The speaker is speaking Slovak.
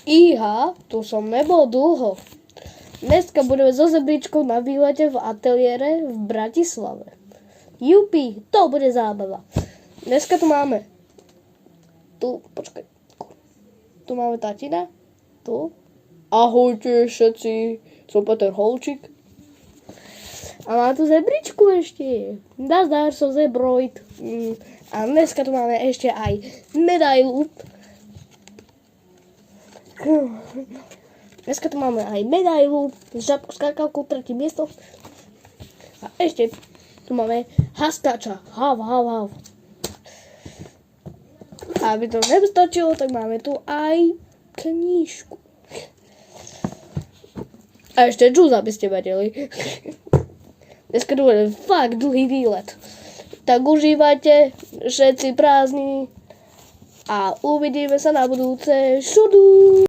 Iha, tu som nebol dlho. Dneska budeme so Zebričkou na výlete v ateliére v Bratislave. Jupi, to bude zábava. Dneska tu máme. Počkaj. Tu máme tatina. Tu. Ahojte všetci. Som Peter Holčík. A máme tu Zebričku ešte. Nazdar, som Zebroid. A dneska tu máme ešte aj medailu. Dneska tu máme aj medailu, žabku skákalku, 3. miesto. A ešte tu máme haskača. Hav. A aby to nestačilo, tak máme tu aj knížku. A ešte džús, aby ste vedeli. Dneska tu bude fakt dlhý výlet. Tak užívajte všetci prázdniny a uvidíme sa na budúce. Šudu!